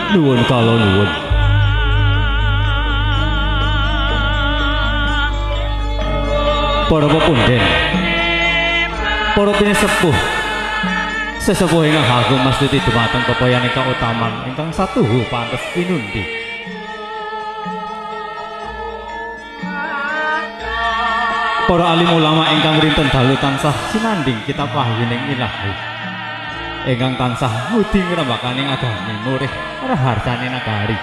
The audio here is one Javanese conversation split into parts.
Nuwun kala nuwun. Para pepunden, para pinesepuh, sesepuh ingkang agung mastuti dumateng pepoyan ingkang utaman ingkang satuhu pantes pinundi. Para alim ulama ingkang rinten dalu tansah sinanding kitab wahyuning ilahi. Ingkang tansah ngudi ngrembakaning agami murih raharjane nagari.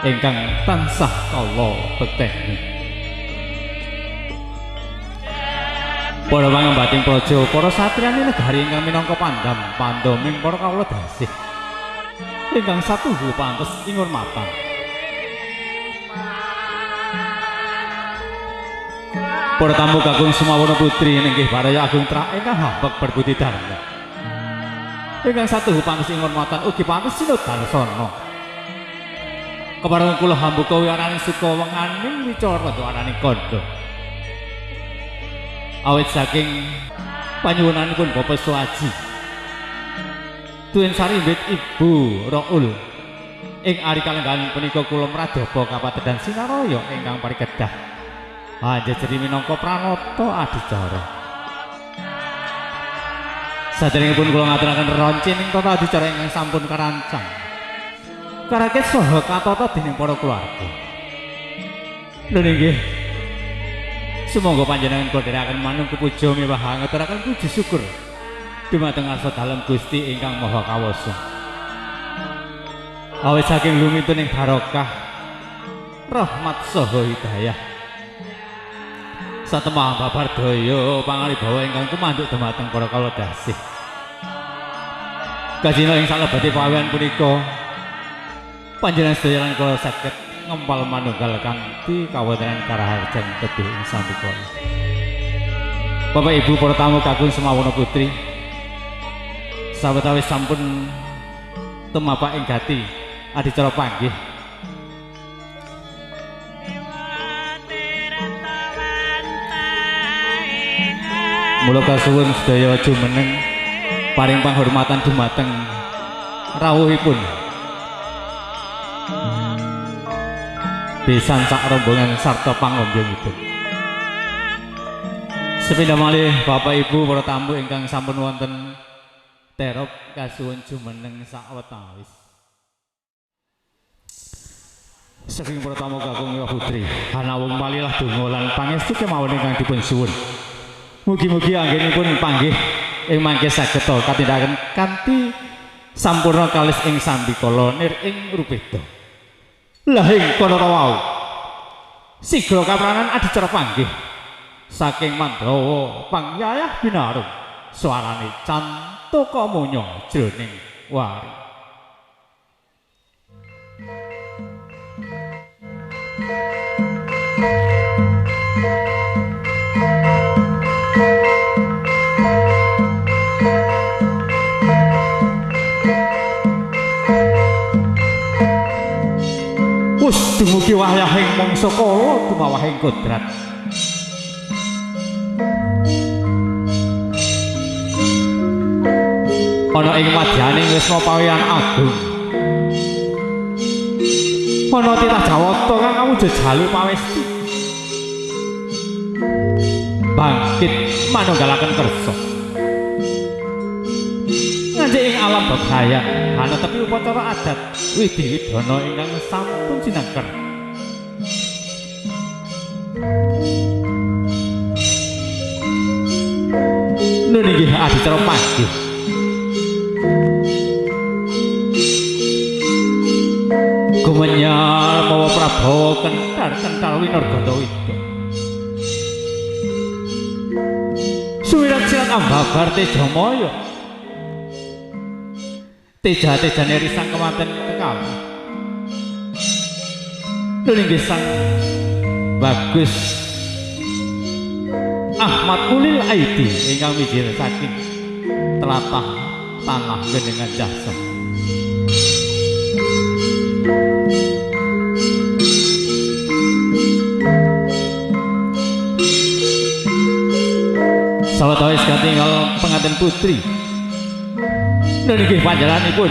Ingkang tansah kala bekteni. Para pangembating praja, para satriyane negari ingkang minangka pandam pandoming para kawula dasih. Ingkang satuhu pantes ingurmatan. Para tamu kakung Sumawana putri inggih Baraya Agung Trak ingkang hambek berbudi dharma. Ingkang satuhu pantes ingurmatan ugi pantes sinodalsana. Kepareng kula hambuka wiyaraning suka wenganing wicara dwaraning kandha. Awit saking panyuwunanipun Bapak Suwaji Tuwin sarimbit Ibu Raul ing ari kalenggahan punika kula mradhapa kapatedan sinaraya ingkang parikedah anjejeri minangka pranata adicara. Saderengipun kula ngaturaken rencana ing tata adicara ingkang sampun karancang karakit saha katata dening para keluarga. Lha nggih sumangga panjenengan kondheraken manung kepuja miwah ngaturaken puji syukur dumateng Arsa Dalem Gusti ingkang Maha Kawasa. Awit saking lumituning barokah, rahmat saha hidayah. Satemah babar daya pangaribawa ingkang tumanduk dumateng para kawula dasih. Kajina ing salebete pawian punika panjenengan sedaya lan kula saged ngempal manunggal kanthi kawontenan karaharjan tebih ing sambikala. Bapak Ibu para tamu kakung Sumawana putri, sawetawis sampun tumapak ing gati adicara panggih. Mula kasuwun sedaya jumeneng paring panghormatan dumateng rawuhipun besan sak rombongan sarta pangombongipun. Sepindah malih Bapak Ibu para tamu ingkang sampun wonten terop kasuwun jumeneng sawetawis. Saking para tamu kakung Miwa Putri, hanawung malilah donga lan pangestu kemawon ingkang dipun suwun. Mugi-mugi anggenipun panggih ing mangke saged katindakan kanthi sampurna kalis ing sambikala nir ing rupeda. Lah ing kono wau sigra kapranan adicara panggih saking Mandrawa Pangyayah Binarung swarane cantaka munya jroning wari. Wus dumugi wahyahing mangsa kala tumawahing kodrat. Ana ing madyaning Wisma Pawian Agung. Ana titah Jawata kang awujud jalu pawesti. Bangkit manunggalaken kersa. Nganti ing alam bebrayan ana tepi upacara adat Widhi-widana ingkang sampun sinengker. Nggih adicara panggih. Gumenyar mawa Prabawa kenthar-kenthar winargana wida. Suwirat sirat ambabar Tejamaya. Teja-tejane risang kemanten kekali. Nggih sang Bagus Ahmad Ulil Aidi ingkang mijil saking tlatah tanah Genengan Jasa. katingal pengantin putri. Nggih panjenenganipun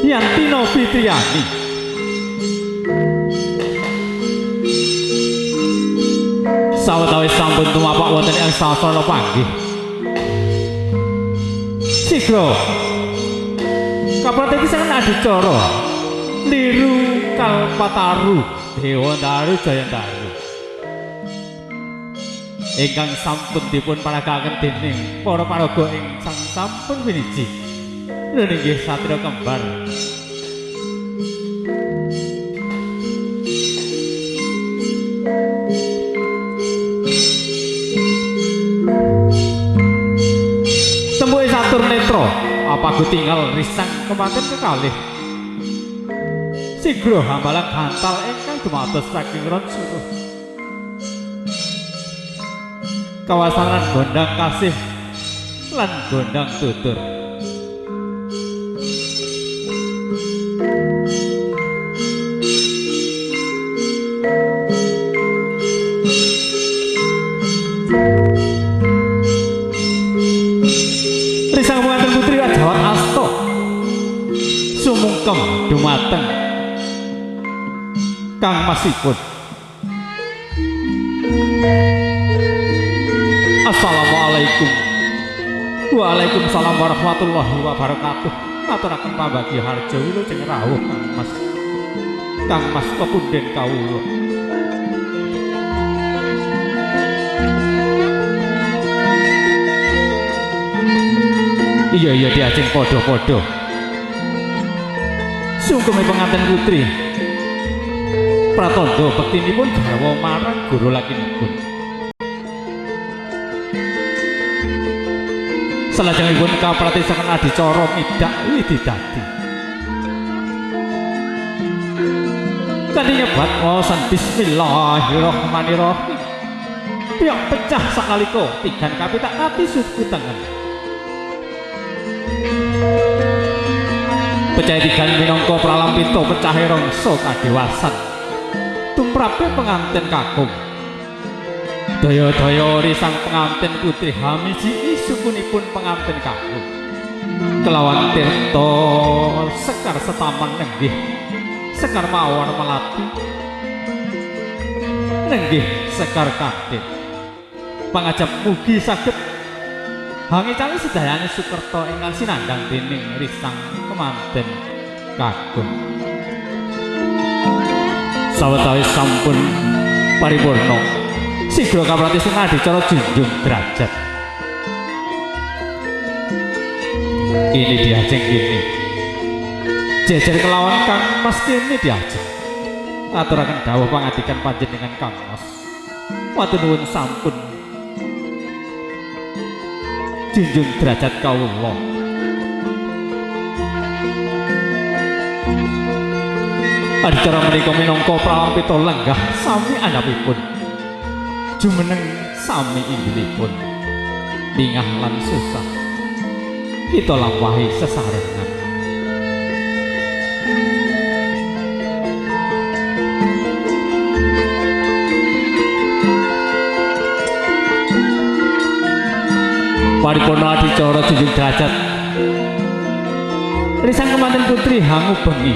Yantina Fitriani. Sawetawis sampun tumapak wonten ing sasana panggih. Sigra kapratepisan adicara Liru Kalpataru Dewandaru Jayandaru ingkang sampun dipun paragaken dening para paraga ingkang sampun winiji nggih satria kembar. Tembuke satur netra apa gutingal risang kemanten kekalih sigra hambalang gantal ingkang dumados saking ron suruh kawasanan gondang kasih lan gondang tutur. Risang pengantin putri Rajawat Asta sumungkem dumateng kang masipun. Assalamualaikum. Waalaikumsalam warahmatullahi wabarakatuh. Aturaken pambagi harja wilujeng rawuh Kang Mas pepunden kawula. Iya diajeng padha-padha. Sungkeme pengantin putri pratandha bektinipun garwa marang guru lakinipun. Salajengipun kapratisaken adicara midak wididati. Kanthi nyebat waosan bismillahirrahmanirrahim. Piyok pecah sakalika tigan kapitak nati suku tengen. Pecah tigan minangka pralampita pecahe rangsa kadewasan. Tumrape pengantin kakung. Daya-daya risang pengantin putri hamiji sukunipun pengantin kakung. Kelawan tirta sekar setaman nenggih. Sekar mawar melati. Nenggih sekar kantin. Pangajap mugi saged hangicane sedayane Sukerta ingkang sinandhang dening risang kemanten kakung. Sawetawis sampun paripurna sigra kapratisan adicara junjung derajat. Ini diajeng kene. Jejer kelawan Kang Mas kene diajeng. Aturaken dawuh pangadikan panjenengan Kang Mas. Matur nuwun sampun. Junjung derajat kawula. Adicara menika minangka pralampita lenggah sami andhapipun. Jumeneng sami inggilipun. Bingah lan susah. Kita lampahi sesarengan. Paripurna adicara junjung derajat. Risang kemanten putri hangu bengi.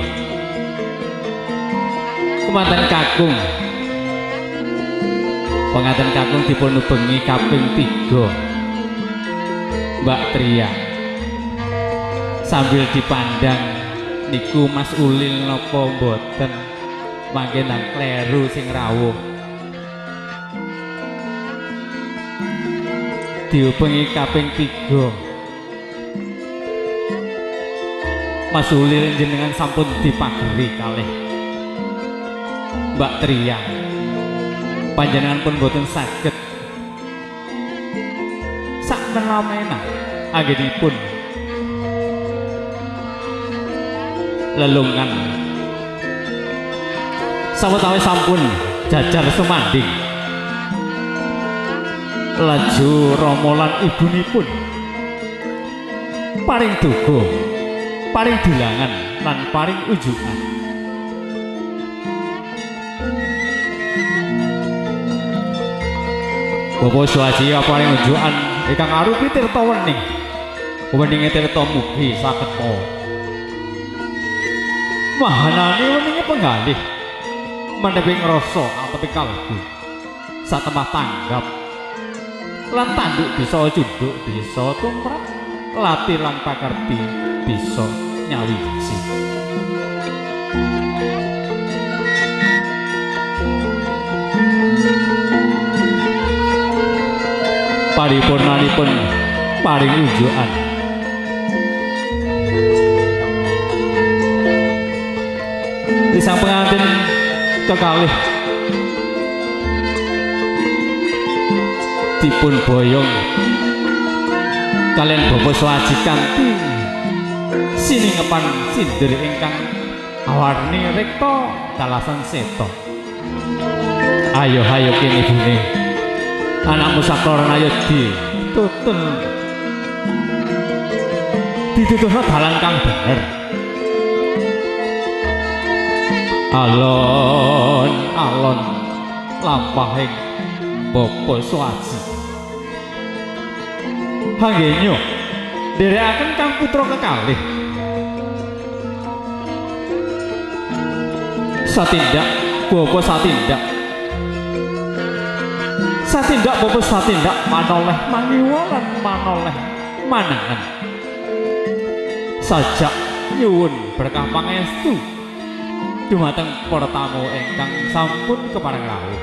Kemanten kakung. Pengantin kakung dipun ubengi kaping 3. Mbak Tria. Sambil dipandang niku Mas Ulil napa mboten mangke nang kleru sing rawuh. Diubengi kaping 3. Mas Ulil jenengan sampun dipageri kalih Mbak Tria. Panjenengan pun boten saged sak menawa anggenipun lelungan sawetawis sampun jajar sumanding laju Rama lan ibunipun paring duga paring dulangan lan paring unjukan. Bapak Swaji paring unjukan ingkang arupi tirta wening. Weninge tirta mugi saged mahanane weninge penggalih menepi ngrasa atepi kalbu satemah tanggap lan tanduk bisa cunduk bisa tumrap lati lan pakerti bisa nyawiji. Paripurnanipun paring unjukan sang pengantin kekalih dipun boyong kalian Bapak Swaji kanthi siningepan sindir ingkang awarni rekta dalasan seta. Ayo kene bune anakmu sakloron ayo dituturna dalan kang bener. Alon lampahing Bapak Swaji hanggenyo nderekaken kang putra kekalih satindak Bapak satindak manoleh mangiwa lan manoleh manangan sajak nyuwun berkah pangestu dumateng para tamu ingkang sampun kepareng rawuh.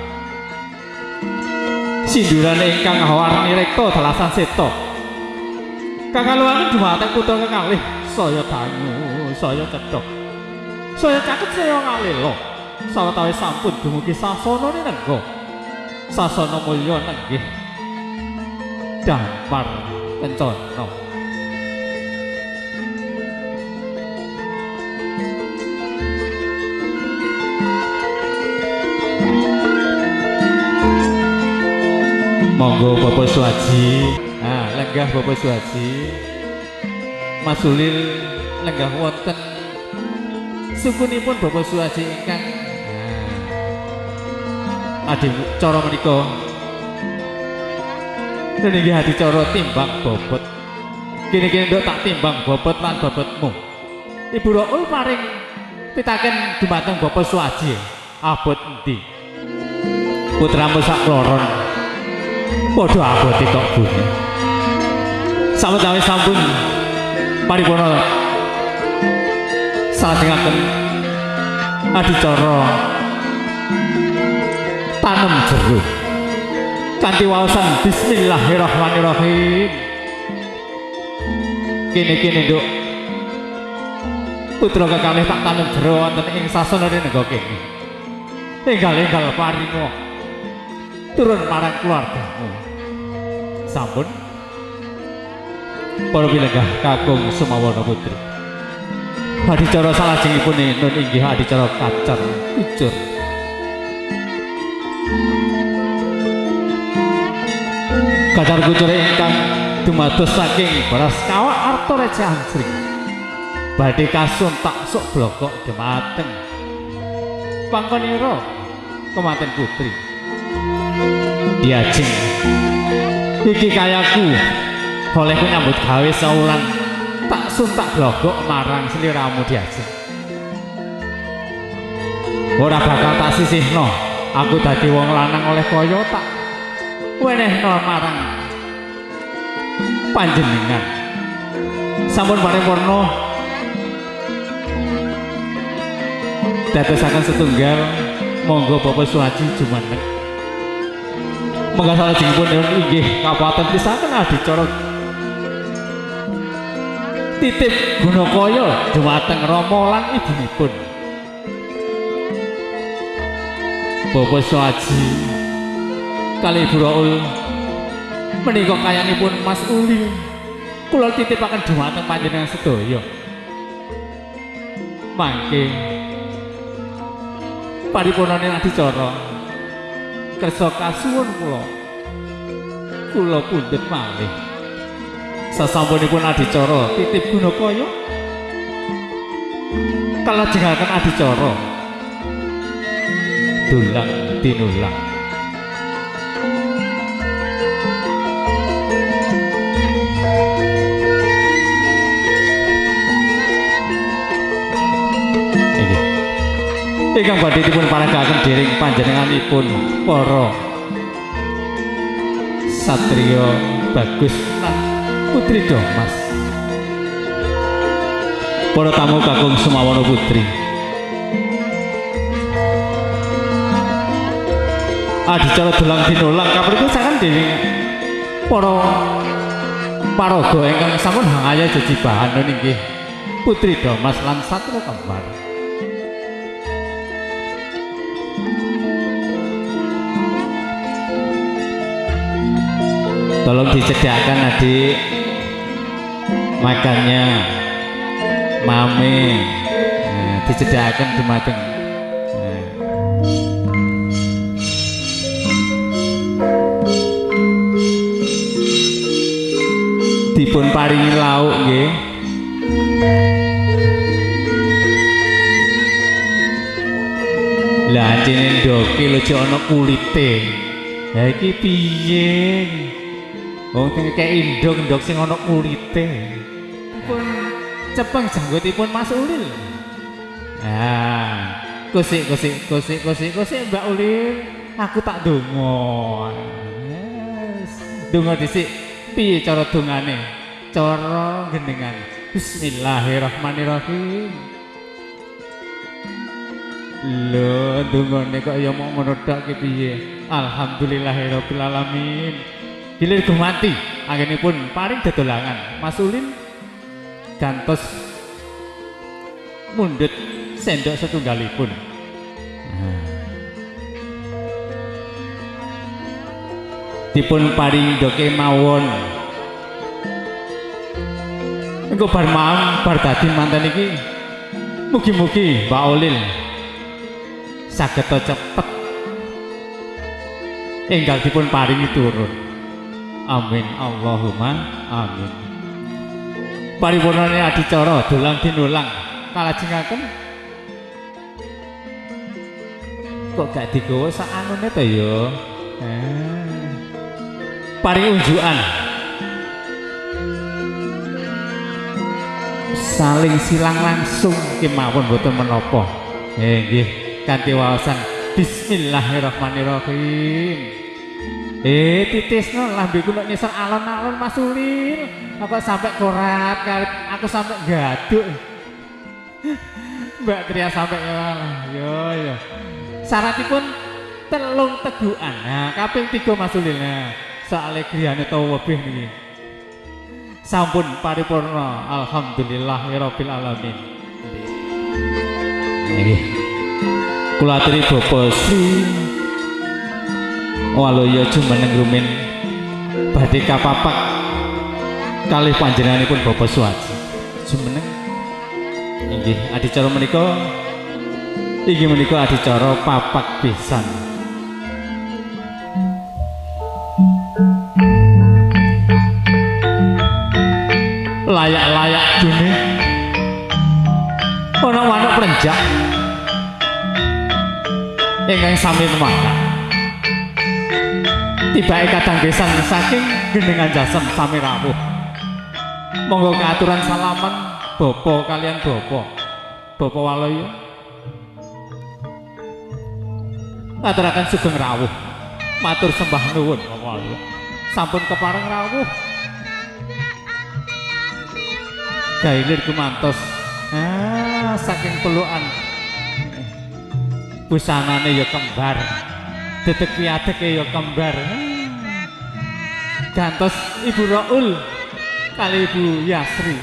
Sinduran ingkang warni rekta dalasan seta kakaluwangan dumateng putra kekalih saya dangu saya cedhok saya caket saya ngalila sawetawis sampun dumugi sasana nengga sasana mulya nenggih dampar kencana. Monggo Bapak Swaji, lenggah Bapak Swaji, Mas Ulil lenggah wonten sukunipun Bapak Swaji ingkang adicara menika nggih adicara timbang bobot. Kene-kene nduk tak timbang bobot lan bobotmu. Ibu Raul paring pitaken dumateng Bapak Swaji, abot endi? Putramu sakloron padha abote kok bune. Sawetawis sampun paripurna sajengaken adicara tanem jeruk kanthi waosan bismillahirrahmanirrahim. Kene-kene nduk putra kekalih tak tanem jeruk wonten ing sasana nengga kene. Enggal paringa turun marang keluargamu. Sampun para pilenggah kakung Sumawana Putri. Adicara salajengipun nun inggih adicara kacar kucur. Kacar kucur ingkang dumados saking Baras Kawak Arta Reja Ansring. Badhe kasuntak sok blokok dumateng pangkonira Kematen Putri. Diajeng iki kayaku olehku nyambut gawe saulan tak suntak blogok marang sliramu Diajeng. Ora bakal tak sisihno aku dadi wong lanang oleh kaya tak wenehno marang panjenengan. Sampun paripurna dadosaken setunggal monggo Bapak Swaji jumeneng. Monggo salajengipun inggih kapaten pisaken adicara titip Gunakaya dumateng Rama lan ibunipun. Bapak Swaji kalih Ibu Raul menika kayanipun Mas Uli kula titipaken dumateng panjenengan sedaya. Mangke paripurnane adicara kersa kasuwun kula pundhut malih. Sasampunipun adicara titip Gunakaya kalajengaken adicara dulang tinulang. ingkang badhe dipun paragaken dening panjenenganipun para satriya bagus lan putri Domas. Para tamu kakung Sumawana Putri, adicara dolang dinolang kapripun saken dening para paraga ingkang sampun hangaya jejibahan nggih Putri Domas lan satria kembar. Tolong disediakan adik makannya mame, disediakan dumateng dipun paringi lauk nggih. Lah anjene ndoke lho jek ana kulite. Ha iki piye? Wong kei ndok sing ana kulite. Dipun cepeng janggutipun Mas Ulil. Ah, kusik Mbak Ulil, aku tak donga. Yes. Donga dhisik. Piye cara dongane? Cara gendengan. Bismillahirrahmanirrahim. Lho, dongane kok ya mau ngono tok ki piye? Alhamdulillahirabbil alamin. Gilir gumanti anggenipun paring dedolangan. Mas Ulin gantos mundhut sendok setunggalipun. Dipun paring doke mawon. Engko bar maem bar dadi manten iki mugi-mugi Mbak Ulil saged cepet enggal dipun paringi turun. Amin Allahumma amin. Paripurnane adicara dolang dinulang kalajengaken kok gak digawa sak anune to ya. Paring unjukan saling silang langsung kemawon boten menapa. Nggih kanthi waosan bismillahirrahmanirrahim. Titisno lambeku nek nyesel alon-alon Mas Ulil. Kok sampai korat kali aku sampai gaduk. Mbak Tria sampai yo. Syaratipun telung tegukan. Nah, kaping 3 Mas Ulil. Nah, soale griyane to webih niki. Sampun paripurna. Alhamdulillahirabbil alamin. Nggih. Kula aturi Bapak Sri Waloyo jumeneng rumin badhe kapapak kalih panjenenganipun Bapak Suwardi jumeneng inggih adicara menika inggih menika adicara papak besan. Layak-layak dune ana wanuk prenjak ingkang sami memakan tibake kadang besan saking gendengan jasem sami rawuh. Monggo keaturan salaman Bapak kalian Bapak Waloyo aturaken sugeng rawuh matur sembah nuwun Bapak Waloyo sampun kepareng rawuh gailir kumantos saking pelukan busanane ya kembar detek piadeke ya kembar gantos Ibu Raul kali Ibu Yasri.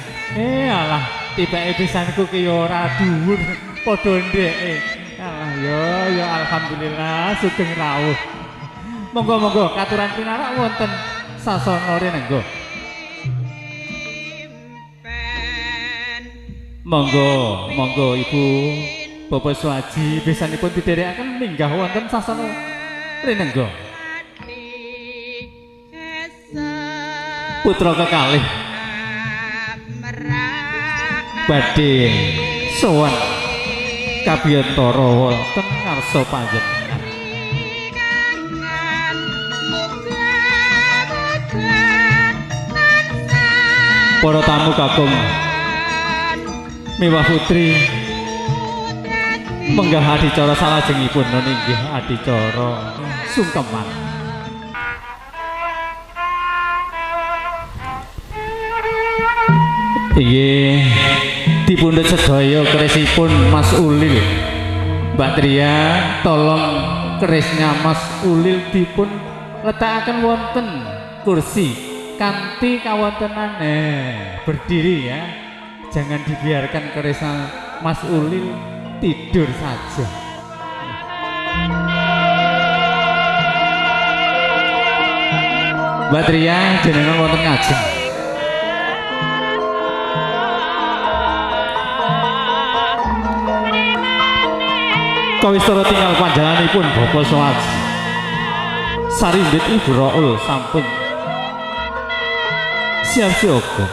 Alah tibake pisanku ki ya ora dhuwur padha ndeke. Alah ya alhamdulillah sugeng rawuh. Monggo katuran pinarak wonten sasana renengga. Monggo Ibu Bapak Suwardi besanipun didherekaken minggah wonten sasana renengga. Putra kekalih badhe sowan kabiyantara wonten ngarsa panjenengan. Para tamu kakung miwah putri menggah adicara salajengipun inggih adicara sungkeman. Inggih dipundhut sedaya kerisipun Mas Ulil. Mbak Tria tolong kerisnya Mas Ulil dipun letakaken wonten kursi kanthi kawontenan berdiri ya. Jangan dibiarkan kerisnya Mas Ulil tidur saja. Mbak Tria jenengan wonten ngajeng. Kawistara tinggal panjenenganipun Bapak Soad Sarindit Ibu Raul sampun siap siaga.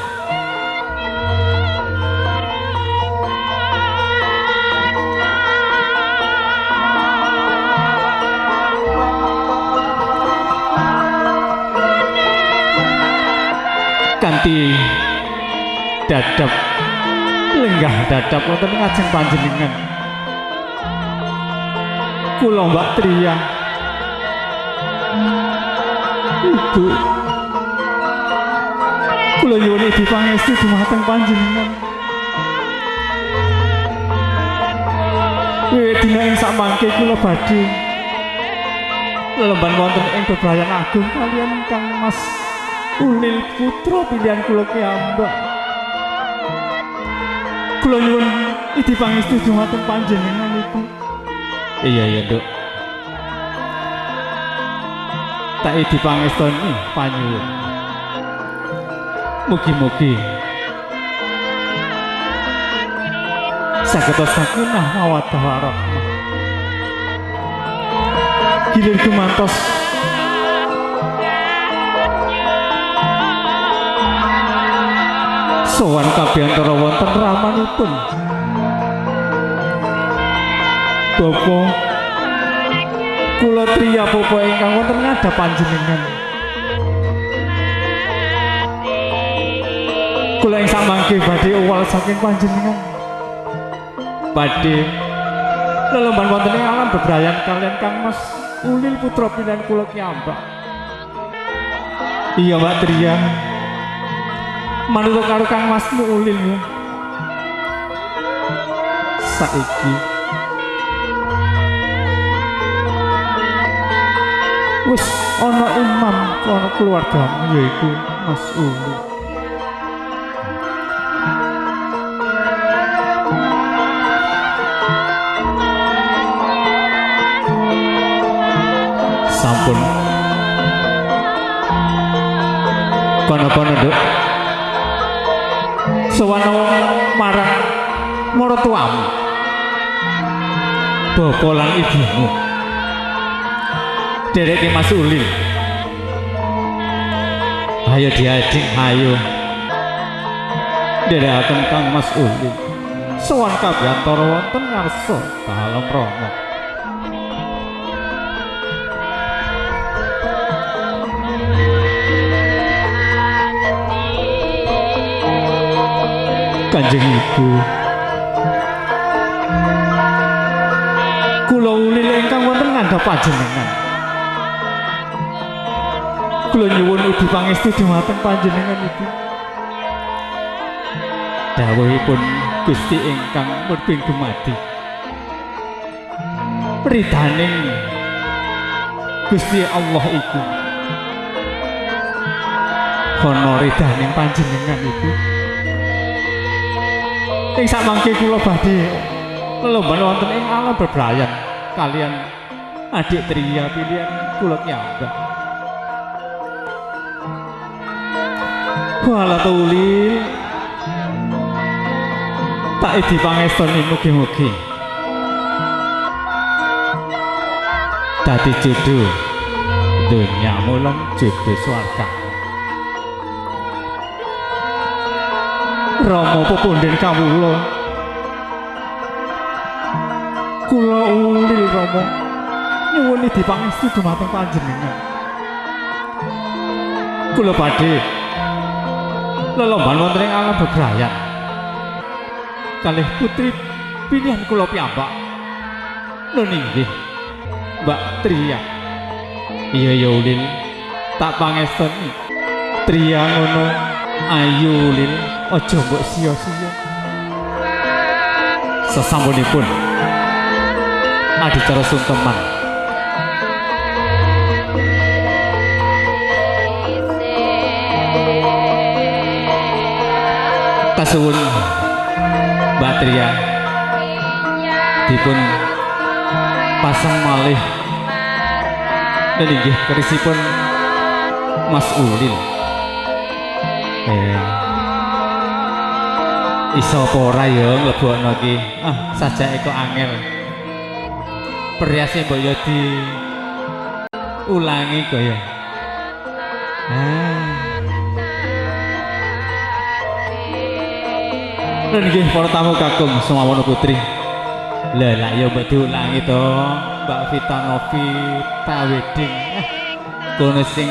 Kanthi dadap lenggah dadap wonten ngajeng panjenengan kula Mbak Tria Ibu kula nyuwun dipangestu dhumateng panjenengan wiwit dina ing samangke kula badhe lelemban wonten ing bebrayan agung kaliyan Kang Mas Ulil putra pilihan kula kiambak kula nyuwun dipangestu dhumateng panjenengan Ibu. Iya Duk. Tak dipangestoni panyuwun. Mugi-mugi saged sakinah mawaddah warahmah. Gilir gumantos sowan kabehantara wonten ramanipun Bapak kula Tria Popo ingkang wonten ngadhep panjenengan. Kula ing samangke badhe uwal saking panjenengan. Badhe lelemban wonten ing alam bebrayan kalian Kang Mas Ulil putra pilihan kula kiambak. Iya Mbak Tria. Manut karo Kang Masmu Ulil ya. Saiki wis ana imam ana keluargamu yaiku Mas Ulil. Sampun kono-kono Duk sowan marang maratuamu bapak lan ibumu derek Mas Ulil. Ayo diading ayo derekaken Kang Mas Ulil sowan kabehantara wonten ngarsa dalem rama. Kanjeng Ibu kula Ulil ingkang wonten ngandhap panjenengan kula nyuwun ugi pangestu dhumateng panjenengan Ibu. Dawuhipun Gusti ingkang murbing dumadi ridhaning Gusti Allah iku ana ridhaning panjenengan Ibu. Ing samangke kula badhe lelomban wonten ing alam bebrayan kalian adik Tria pilihan kula kiambak. Wala Ulil tak dipangestoni mugi-mugi dadi jodoh donyamu lan jodoh swarga. Rama pepundhen kawula kula Ulil Rama nyuwun dipangestu dhumateng panjenengan. Kula badhe lelomban wonten ing alam bebrayan kalih putri pilihan kula piyambak Nun inggih Mbak Tria. Iya ya Ulil, tak pangesteni Tria ngono ayu Ulil, aja mbok sia-sia. Sesampunipun adicara sungkeman kasuwun Mbak Tria dipun pasang malih inggih kerisipun Mas Ulil. Iso apa ora ya mlebokno iki? Sajake kok angel. Periase mbok ya ulangi kok ya. Nggih para tamu kakung Sumawana Putri. Lah lak ya mbok diulangi to, Mbak Vita Novita Wedding. Kono sing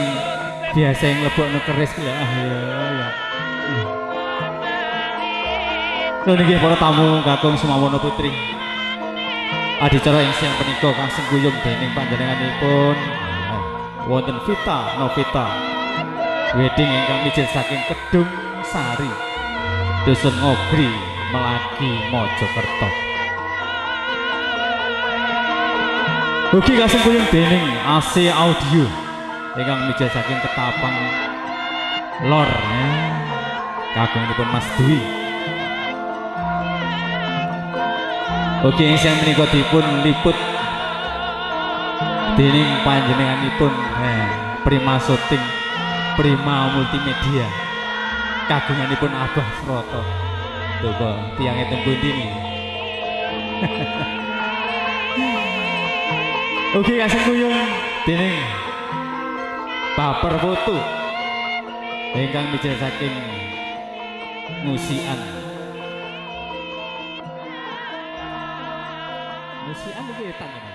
biasa nglebokno keris ya. Ya. Nggih para tamu kakung Sumawana Putri. Adicara ing siang punika kasing guyung dening panjenenganipun wonten Vita Novita Wedding ingkang mijil saking Kedung Sari, Dusun Ngobri, Melagi, Mojokerto. Ugi kasing guyung dening AC Audio ingkang mijil saking Ketapang Lor, kagungipun Mas Dwi. Ugi ing siang menika dipun liput dening panjenenganipun Prima Syuting, Prima Multimedia, kagunganipun Abah Sroto. Coba tiyang ten pundi niki. Ugi kasing kuyung dening Baper Foto ingkang mijil saking Musian. Musian iki etan ya.